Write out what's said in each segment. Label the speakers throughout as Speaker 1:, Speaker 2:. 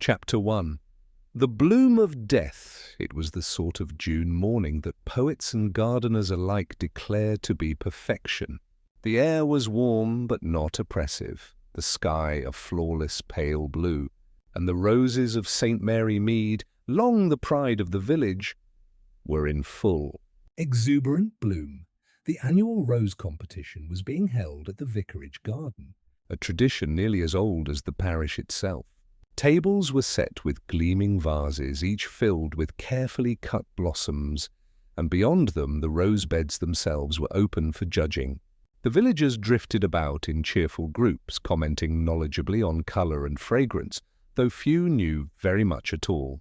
Speaker 1: Chapter 1. The bloom of death. It was the sort of June morning that poets and gardeners alike declare to be perfection. The air was warm but not oppressive, the sky a flawless pale blue, and the roses of St. Mary Mead, long the pride of the village, were in full,
Speaker 2: exuberant bloom. The annual rose competition was being held at the vicarage garden,
Speaker 1: a tradition nearly as old as the parish itself. Tables were set with gleaming vases, each filled with carefully cut blossoms, and beyond them the rose beds themselves were open for judging. The villagers drifted about in cheerful groups, commenting knowledgeably on colour and fragrance, though few knew very much at all.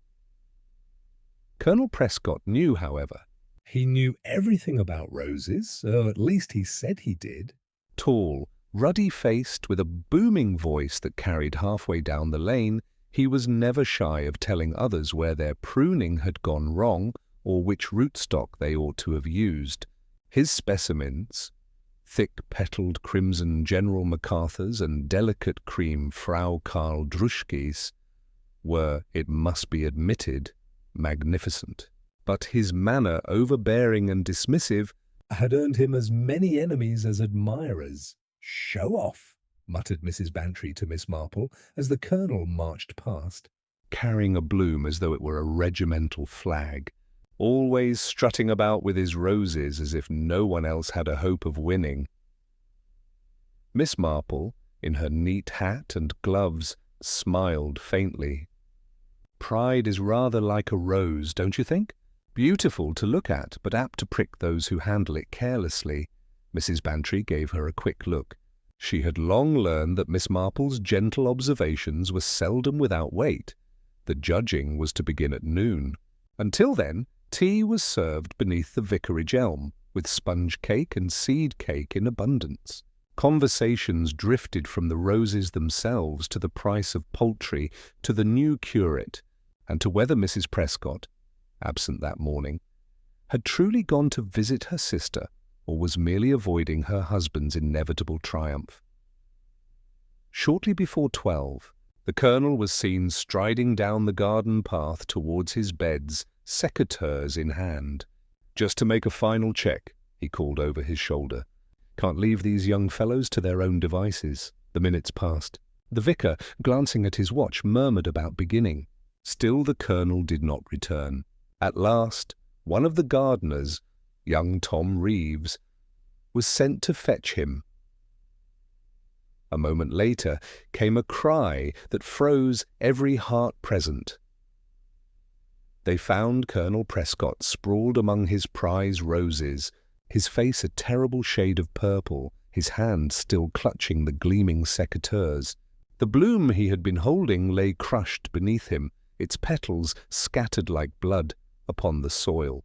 Speaker 1: Colonel Prescott knew, however.
Speaker 2: He knew everything about roses, or at least he said he did.
Speaker 1: Tall, ruddy-faced, with a booming voice that carried halfway down the lane, he was never shy of telling others where their pruning had gone wrong or which rootstock they ought to have used. His specimens, thick-petalled crimson General MacArthurs and delicate cream Frau Karl Druschkis, were, it must be admitted, magnificent. But his manner, overbearing and dismissive,
Speaker 2: had earned him as many enemies as admirers. "Show off," muttered Mrs. Bantry to Miss Marple as the Colonel marched past,
Speaker 1: carrying a bloom as though it were a regimental flag, always strutting about with his roses as if no one else had a hope of winning. Miss Marple, in her neat hat and gloves, smiled faintly. "Pride is rather like a rose, don't you think? Beautiful to look at, but apt to prick those who handle it carelessly." Mrs. Bantry gave her a quick look. She had long learned that Miss Marple's gentle observations were seldom without weight. The judging was to begin at noon. Until then, tea was served beneath the vicarage elm, with sponge cake and seed cake in abundance. Conversations drifted from the roses themselves to the price of poultry, to the new curate, and to whether Mrs. Prescott, absent that morning, had truly gone to visit her sister, or was merely avoiding her husband's inevitable triumph. Shortly before 12, the Colonel was seen striding down the garden path towards his beds, secateurs in hand. "Just to make a final check," he called over his shoulder. "Can't leave these young fellows to their own devices." The minutes passed. The vicar, glancing at his watch, murmured about beginning. Still the Colonel did not return. At last, one of the gardeners, young Tom Reeves, was sent to fetch him. A moment later came a cry that froze every heart present. They found Colonel Prescott sprawled among his prize roses, his face a terrible shade of purple, his hand still clutching the gleaming secateurs. The bloom he had been holding lay crushed beneath him, its petals scattered like blood upon the soil.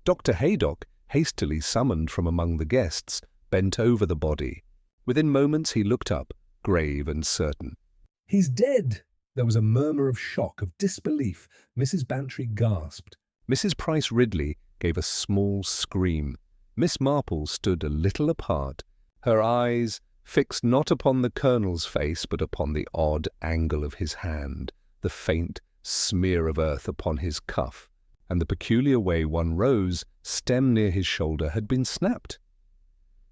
Speaker 1: Dr. Haydock, hastily summoned from among the guests, bent over the body. Within moments he looked up, grave and certain.
Speaker 2: "He's dead!" There was a murmur of shock, of disbelief. Mrs. Bantry gasped.
Speaker 1: Mrs. Price Ridley gave a small scream. Miss Marple stood a little apart, her eyes fixed not upon the Colonel's face but upon the odd angle of his hand, the faint smear of earth upon his cuff, and the peculiar way one rose, stem near his shoulder, had been snapped.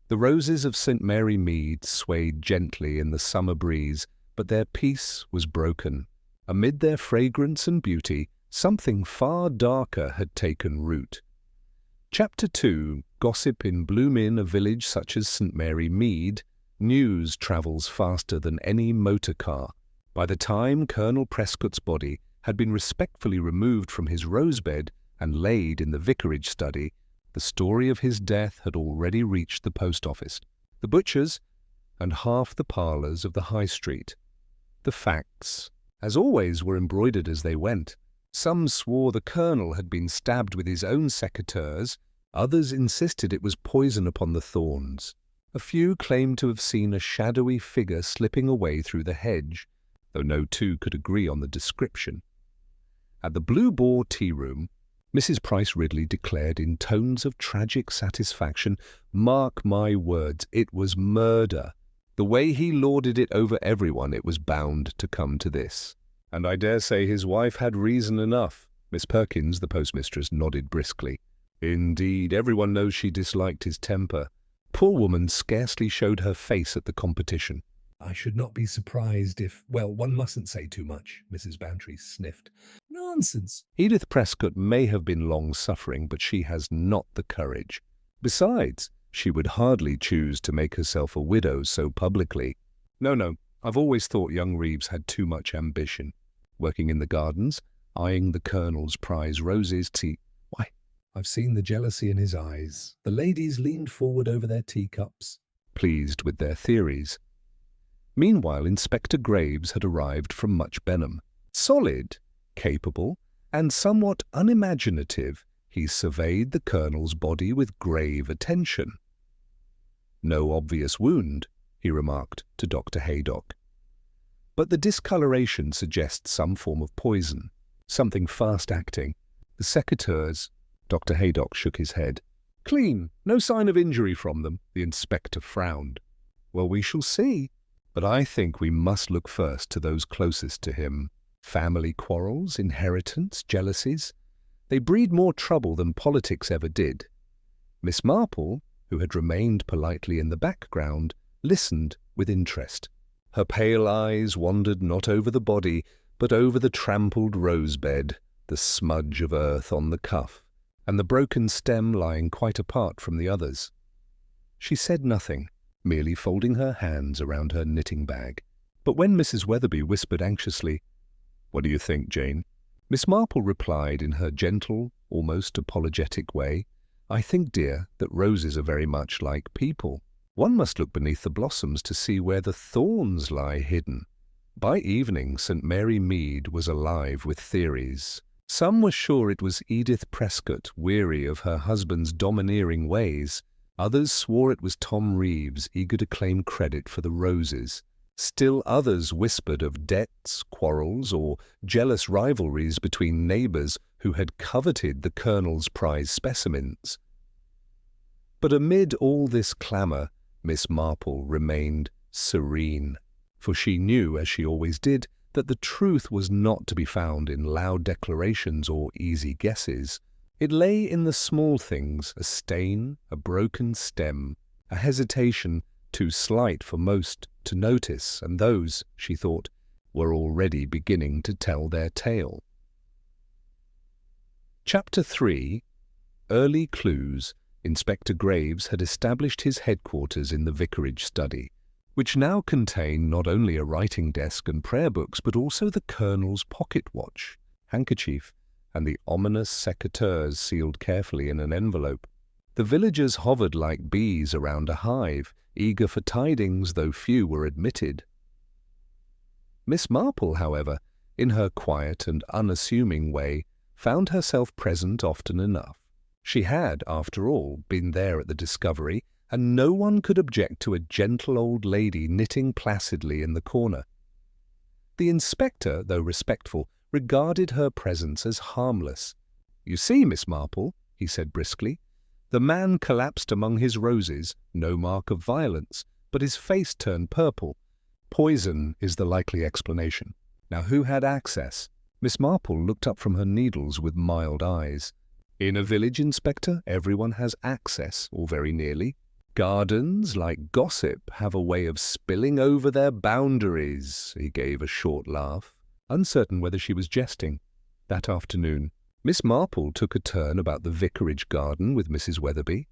Speaker 1: The roses of St. Mary Mead swayed gently in the summer breeze, but their peace was broken. Amid their fragrance and beauty, something far darker had taken root. Chapter 2. Gossip in bloom in a village such as St. Mary Mead. News travels faster than any motor car. By the time Colonel Prescott's body had been respectfully removed from his rosebed and laid in the vicarage study, the story of his death had already reached the post office, the butcher's, and half the parlours of the High Street. The facts, as always, were embroidered as they went. Some swore the Colonel had been stabbed with his own secateurs, others insisted it was poison upon the thorns. A few claimed to have seen a shadowy figure slipping away through the hedge, though no two could agree on the description. At the Blue Boar tea-room, Mrs. Price Ridley declared in tones of tragic satisfaction, "Mark my words, it was murder. The way he lorded it over everyone, it was bound to come to this." And I dare say his wife had reason enough. Miss Perkins, the postmistress, nodded briskly. Indeed, everyone knows she disliked his temper. Poor woman scarcely showed her face at the competition.
Speaker 2: I should not be surprised if, well, one mustn't say too much, Mrs. Bantry sniffed. Nonsense.
Speaker 1: Edith Prescott may have been long-suffering, but she has not the courage. Besides, she would hardly choose to make herself a widow so publicly. No, I've always thought young Reeves had too much ambition. Working in the gardens, eyeing the Colonel's prize roses, Why,
Speaker 2: I've seen the jealousy in his eyes. The ladies leaned forward over their teacups,
Speaker 1: pleased with their theories. Meanwhile, Inspector Graves had arrived from Much Benham. Solid, capable, and somewhat unimaginative, he surveyed the Colonel's body with grave attention. No obvious wound, he remarked to Dr. Haydock. But the discoloration suggests some form of poison, something fast-acting. The secateurs, Dr. Haydock shook his head. Clean, no sign of injury from them, the inspector frowned. Well, we shall see. But I think we must look first to those closest to him. Family quarrels, inheritance, jealousies. They breed more trouble than politics ever did. Miss Marple, who had remained politely in the background, listened with interest. Her pale eyes wandered not over the body, but over the trampled rosebed, the smudge of earth on the cuff, and the broken stem lying quite apart from the others. She said nothing, merely folding her hands around her knitting bag. But when Mrs. Weatherby whispered anxiously, "What do you think, Jane?" Miss Marple replied in her gentle, almost apologetic way, "I think, dear, that roses are very much like people. One must look beneath the blossoms to see where the thorns lie hidden." By evening, St. Mary Mead was alive with theories. Some were sure it was Edith Prescott, weary of her husband's domineering ways. Others swore it was Tom Reeves, eager to claim credit for the roses. Still others whispered of debts, quarrels, or jealous rivalries between neighbours who had coveted the Colonel's prize specimens. But amid all this clamour, Miss Marple remained serene, for she knew, as she always did, that the truth was not to be found in loud declarations or easy guesses. It lay in the small things, a stain, a broken stem, a hesitation too slight for most to notice, and those, she thought, were already beginning to tell their tale. Chapter 3. Early Clues. Inspector Graves had established his headquarters in the vicarage study, which now contained not only a writing desk and prayer books, but also the Colonel's pocket watch, handkerchief, and the ominous secateurs sealed carefully in an envelope. The villagers hovered like bees around a hive, eager for tidings, though few were admitted. Miss Marple, however, in her quiet and unassuming way, found herself present often enough. She had, after all, been there at the discovery, and no one could object to a gentle old lady knitting placidly in the corner. The inspector, though respectful, regarded her presence as harmless. "You see, Miss Marple," he said briskly, "the man collapsed among his roses, no mark of violence, but his face turned purple. Poison is the likely explanation. Now, who had access?" Miss Marple looked up from her needles with mild eyes. "In a village, Inspector, everyone has access, or very nearly. Gardens, like gossip, have a way of spilling over their boundaries." He gave a short laugh, uncertain whether she was jesting. That afternoon, Miss Marple took a turn about the vicarage garden with Mrs. Weatherby.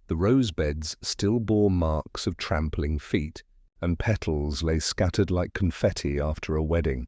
Speaker 1: The rose beds still bore marks of trampling feet, and petals lay scattered like confetti after a wedding.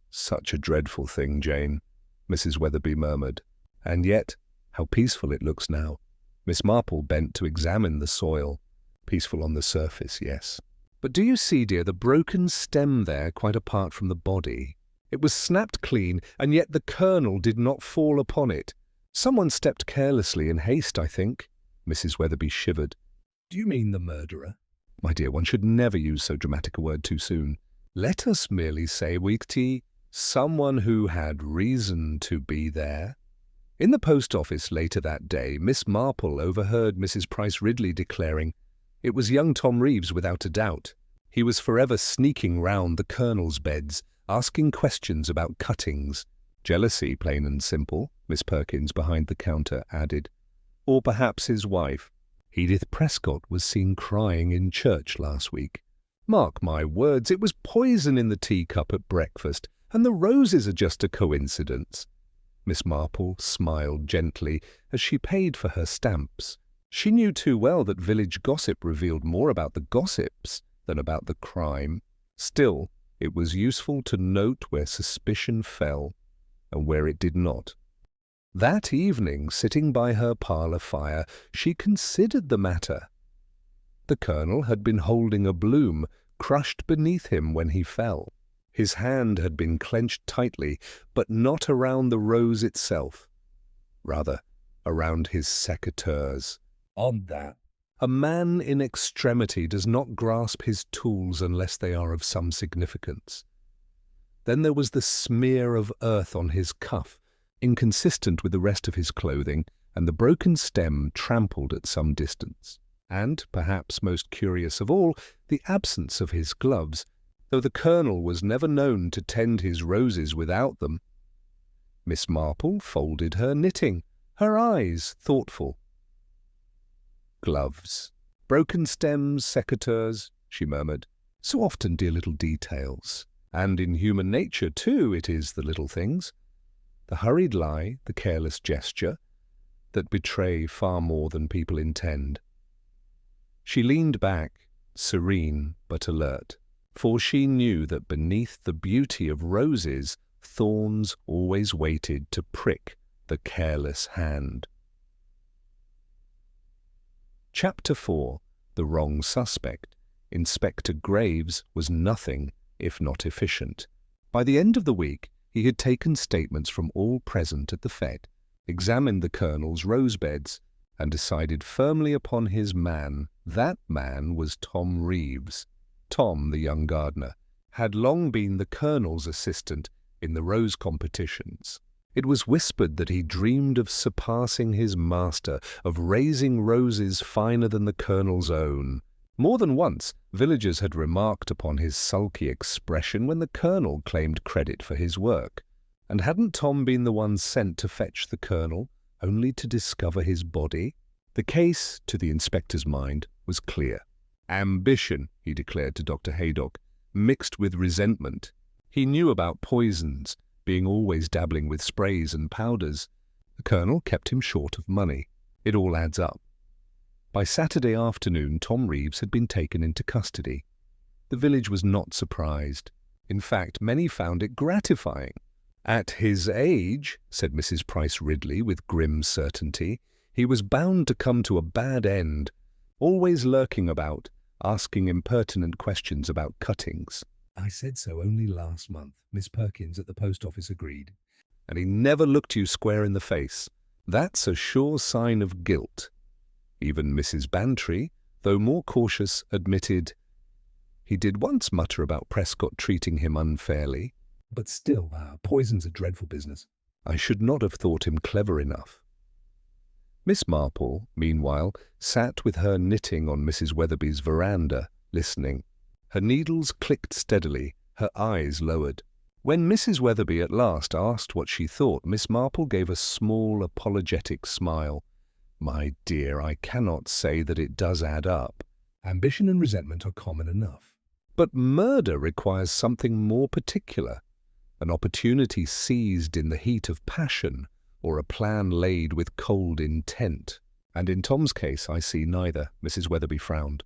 Speaker 1: "Such a dreadful thing, Jane," Mrs. Weatherby murmured. "And yet, how peaceful it looks now." Miss Marple bent to examine the soil. Peaceful on the surface, yes. "But do you see, dear, the broken stem there, quite apart from the body? It was snapped clean, and yet the Colonel did not fall upon it. Someone stepped carelessly in haste, I think." Mrs. Weatherby shivered.
Speaker 2: "Do you mean the murderer?"
Speaker 1: "My dear, one should never use so dramatic a word too soon. Let us merely say, Weekty, someone who had reason to be there." In the post office later that day, Miss Marple overheard Mrs. Price Ridley declaring, "It was young Tom Reeves without a doubt. He was forever sneaking round the Colonel's beds, asking questions about cuttings. Jealousy, plain and simple, Miss Perkins behind the counter added. Or perhaps his wife. Edith Prescott was seen crying in church last week. Mark my words, it was poison in the teacup at breakfast, and the roses are just a coincidence. Miss Marple smiled gently as she paid for her stamps. She knew too well that village gossip revealed more about the gossips than about the crime. Still, it was useful to note where suspicion fell and where it did not. That evening, sitting by her parlour fire, she considered the matter. The Colonel had been holding a bloom crushed beneath him when he fell. His hand had been clenched tightly, but not around the rose itself. Rather, around his secateurs.
Speaker 2: On that.
Speaker 1: A man in extremity does not grasp his tools unless they are of some significance. Then there was the smear of earth on his cuff, inconsistent with the rest of his clothing, and the broken stem trampled at some distance. And, perhaps most curious of all, the absence of his gloves, though the Colonel was never known to tend his roses without them. Miss Marple folded her knitting, her eyes thoughtful. Gloves, broken stems, secateurs, she murmured. So often dear little details. And in human nature, too, it is the little things. The hurried lie, the careless gesture, that betray far more than people intend. She leaned back, serene but alert, for she knew that beneath the beauty of roses, thorns always waited to prick the careless hand. Chapter 4. The Wrong Suspect. Inspector Graves was nothing if not efficient. By the end of the week, he had taken statements from all present at the fete, examined the Colonel's rose beds, and decided firmly upon his man. That man was Tom Reeves. Tom, the young gardener, had long been the Colonel's assistant in the rose competitions. It was whispered that he dreamed of surpassing his master, of raising roses finer than the Colonel's own. More than once, villagers had remarked upon his sulky expression when the Colonel claimed credit for his work. And hadn't Tom been the one sent to fetch the Colonel, only to discover his body? The case, to the inspector's mind, was clear. Ambition, he declared to Dr. Haydock, mixed with resentment. He knew about poisons, being always dabbling with sprays and powders. The Colonel kept him short of money. It all adds up. By Saturday afternoon, Tom Reeves had been taken into custody. The village was not surprised. In fact, many found it gratifying. At his age, said Mrs. Price Ridley with grim certainty, he was bound to come to a bad end, always lurking about, asking impertinent questions about cuttings.
Speaker 2: I said so only last month, Miss Perkins at the post office agreed.
Speaker 1: And he never looked you square in the face. That's a sure sign of guilt. Even Mrs. Bantry, though more cautious, admitted he did once mutter about Prescott treating him unfairly.
Speaker 2: But still, poison's a dreadful business.
Speaker 1: I should not have thought him clever enough. Miss Marple, meanwhile, sat with her knitting on Mrs. Weatherby's veranda, listening. Her needles clicked steadily, her eyes lowered. When Mrs. Weatherby at last asked what she thought, Miss Marple gave a small, apologetic smile. My dear, I cannot say that it does add up.
Speaker 2: Ambition and resentment are common enough.
Speaker 1: But murder requires something more particular. An opportunity seized in the heat of passion, or a plan laid with cold intent. And in Tom's case, I see neither. Mrs. Weatherby frowned.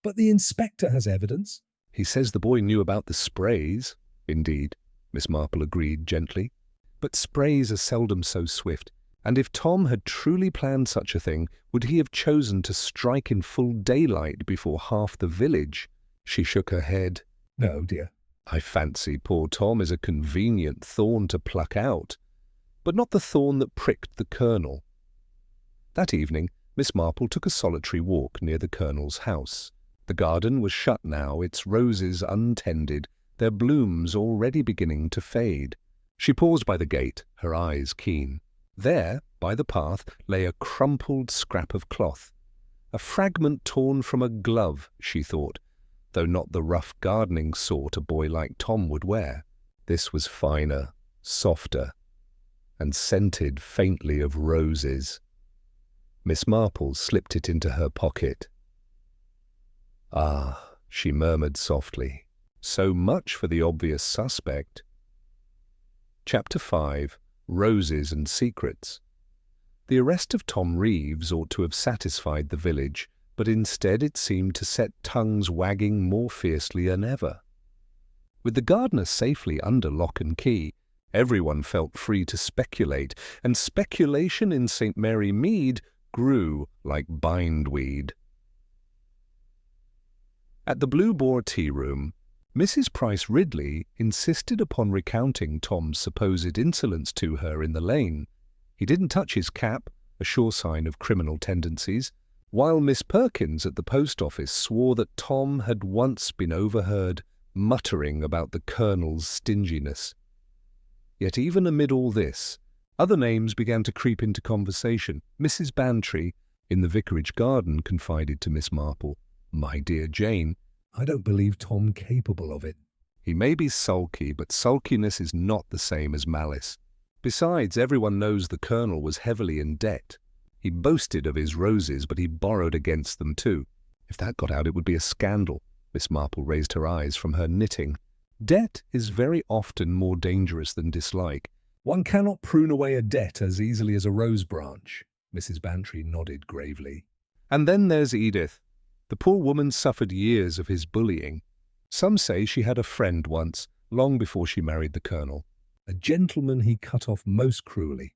Speaker 2: But the inspector has evidence.
Speaker 1: He says the boy knew about the sprays. Indeed, Miss Marple agreed gently. But sprays are seldom so swift. And if Tom had truly planned such a thing, would he have chosen to strike in full daylight before half the village? She shook her head.
Speaker 2: No, dear.
Speaker 1: I fancy poor Tom is a convenient thorn to pluck out, but not the thorn that pricked the Colonel. That evening, Miss Marple took a solitary walk near the Colonel's house. The garden was shut now, its roses untended, their blooms already beginning to fade. She paused by the gate, her eyes keen. There, by the path, lay a crumpled scrap of cloth. A fragment torn from a glove, she thought, though not the rough gardening sort a boy like Tom would wear. This was finer, softer, and scented faintly of roses. Miss Marple slipped it into her pocket. "Ah," she murmured softly, "so much for the obvious suspect." Chapter 5. Roses and Secrets. The arrest of Tom Reeves ought to have satisfied the village, but instead it seemed to set tongues wagging more fiercely than ever. With the gardener safely under lock and key, everyone felt free to speculate, and speculation in St. Mary Mead grew like bindweed. At the Blue Boar tea room, Mrs. Price Ridley insisted upon recounting Tom's supposed insolence to her in the lane. He didn't touch his cap, a sure sign of criminal tendencies, while Miss Perkins at the post office swore that Tom had once been overheard muttering about the Colonel's stinginess. Yet even amid all this, other names began to creep into conversation. Mrs. Bantry, in the vicarage garden, confided to Miss Marple, "My dear Jane,
Speaker 2: I don't believe Tom capable of it."
Speaker 1: he may be sulky, but sulkiness is not the same as malice. Besides, everyone knows the Colonel was heavily in debt. He boasted of his roses, but he borrowed against them too. If that got out, it would be a scandal. Miss Marple raised her eyes from her knitting. Debt is very often more dangerous than dislike.
Speaker 2: "One cannot prune away a debt as easily as a rose branch." Mrs. Bantry nodded gravely.
Speaker 1: And then there's Edith. The poor woman suffered years of his bullying. Some say she had a friend once, long before she married the Colonel.
Speaker 2: "A gentleman he cut off most cruelly."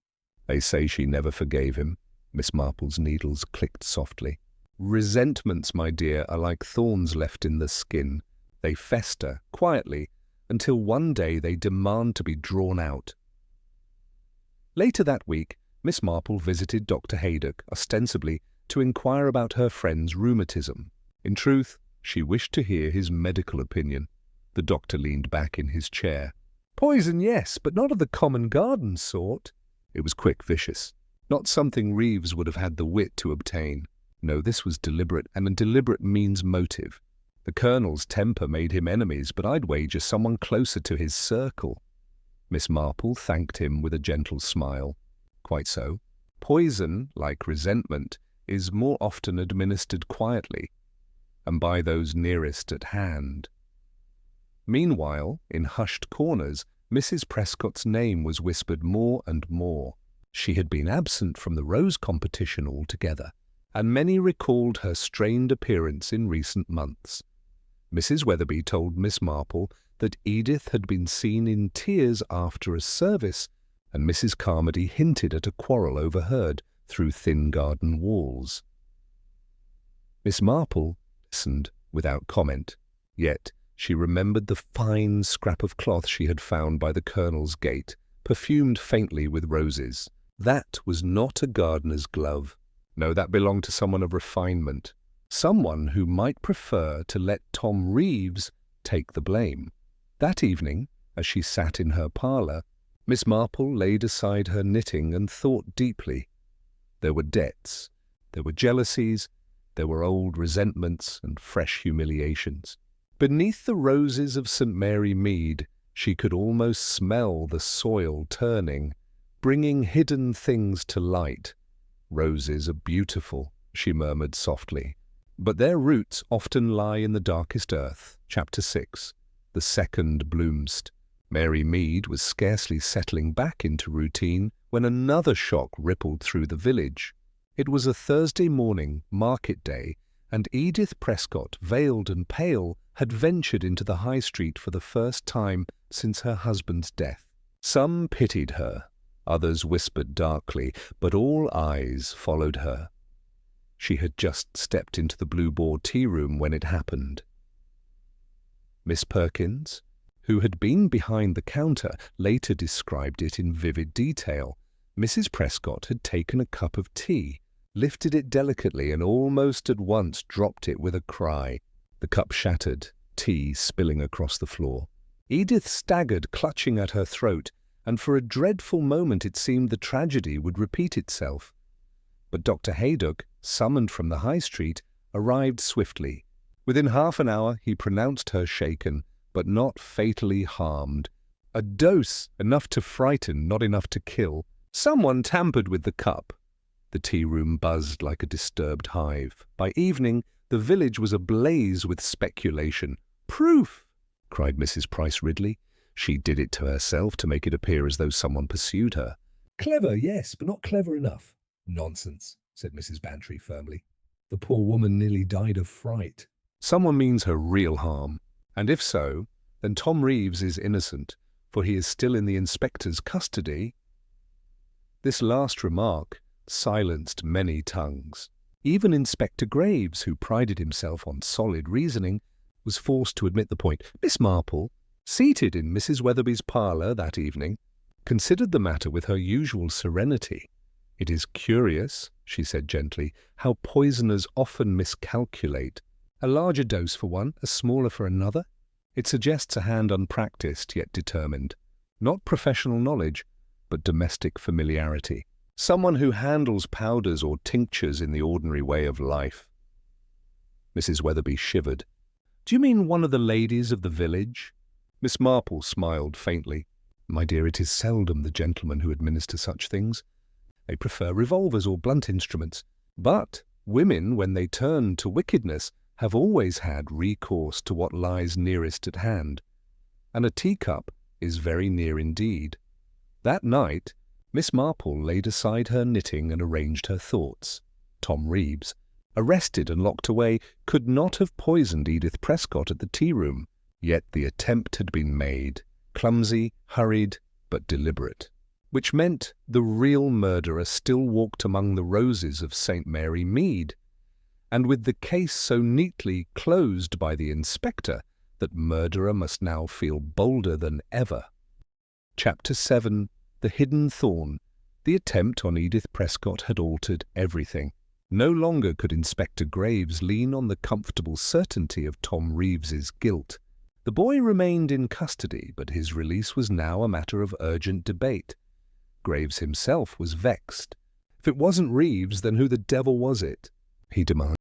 Speaker 1: They say she never forgave him. Miss Marple's needles clicked softly. Resentments, my dear, are like thorns left in the skin. They fester, quietly, until one day they demand to be drawn out. Later that week, Miss Marple visited Dr. Haydock, ostensibly to inquire about her friend's rheumatism. In truth, she wished to hear his medical opinion. The doctor leaned back in his chair. "Poison, yes, but not of the common garden sort." It was quick, vicious. Not something Reeves would have had the wit to obtain. No, this was deliberate, and deliberate means motive. The Colonel's temper made him enemies, but I'd wager someone closer to his circle. Miss Marple thanked him with a gentle smile. Quite so. Poison, like resentment, is more often administered quietly, and by those nearest at hand. Meanwhile, in hushed corners, Mrs. Prescott's name was whispered more and more. She had been absent from the rose competition altogether, and many recalled her strained appearance in recent months. Mrs. Weatherby told Miss Marple that Edith had been seen in tears after a service, and Mrs. Carmody hinted at a quarrel overheard through thin garden walls. Miss Marple listened without comment, yet she remembered the fine scrap of cloth she had found by the Colonel's gate, perfumed faintly with roses. That was not a gardener's glove. No, that belonged to someone of refinement, someone who might prefer to let Tom Reeves take the blame. That evening, as she sat in her parlour, Miss Marple laid aside her knitting and thought deeply. There were debts, there were jealousies, there were old resentments and fresh humiliations. Beneath the roses of St. Mary Mead, she could almost smell the soil turning, bringing hidden things to light. "Roses are beautiful," she murmured softly, "but their roots often lie in the darkest earth." Chapter 6. The second bloomst. Mary Mead was scarcely settling back into routine when another shock rippled through the village. It was a Thursday morning, market day, and Edith Prescott, veiled and pale, had ventured into the high street for the first time since her husband's death. Some pitied her, others whispered darkly, but all eyes followed her. She had just stepped into the Blue Boar tea room when it happened. Miss Perkins, who had been behind the counter, later described it in vivid detail. Mrs. Prescott had taken a cup of tea, lifted it delicately, and almost at once dropped it with a cry. The cup shattered, tea spilling across the floor. Edith staggered, clutching at her throat, and for a dreadful moment it seemed the tragedy would repeat itself. But Dr. Haydock, summoned from the high street, arrived swiftly. Within half an hour he pronounced her shaken, but not fatally harmed. A dose, enough to frighten, not enough to kill. Someone tampered with the cup. The tea room buzzed like a disturbed hive. By evening, the village was ablaze with speculation. "Proof!" cried Mrs. Price Ridley. She did it to herself to make it appear as though someone pursued her.
Speaker 2: "Clever, yes, but not clever enough." "Nonsense," said Mrs. Bantry firmly. "The poor woman nearly died of fright."
Speaker 1: Someone means her real harm, and if so, then Tom Reeves is innocent, for he is still in the inspector's custody. This last remark silenced many tongues. Even Inspector Graves, who prided himself on solid reasoning, was forced to admit the point. Miss Marple, seated in Mrs. Weatherby's parlour that evening, considered the matter with her usual serenity. "It is curious," she said gently, "how poisoners often miscalculate. A larger dose for one, a smaller for another. It suggests a hand unpracticed yet determined. Not professional knowledge, but domestic familiarity. Someone who handles powders or tinctures in the ordinary way of life." Mrs. Weatherby shivered. "Do you mean one of the ladies of the village?" Miss Marple smiled faintly. "My dear, it is seldom the gentlemen who administer such things. They prefer revolvers or blunt instruments. But women, when they turn to wickedness, have always had recourse to what lies nearest at hand. And a teacup is very near indeed." That night, Miss Marple laid aside her knitting and arranged her thoughts. Tom Reeves, arrested and locked away, could not have poisoned Edith Prescott at the tea-room. Yet the attempt had been made, clumsy, hurried, but deliberate, which meant the real murderer still walked among the roses of St. Mary Mead, and with the case so neatly closed by the inspector, that murderer must now feel bolder than ever. Chapter 7. The Hidden Thorn. The attempt on Edith Prescott had altered everything. No longer could Inspector Graves lean on the comfortable certainty of Tom Reeves's guilt. The boy remained in custody, but his release was now a matter of urgent debate. Graves himself was vexed. If it wasn't Reeves, then who the devil was it? He demanded.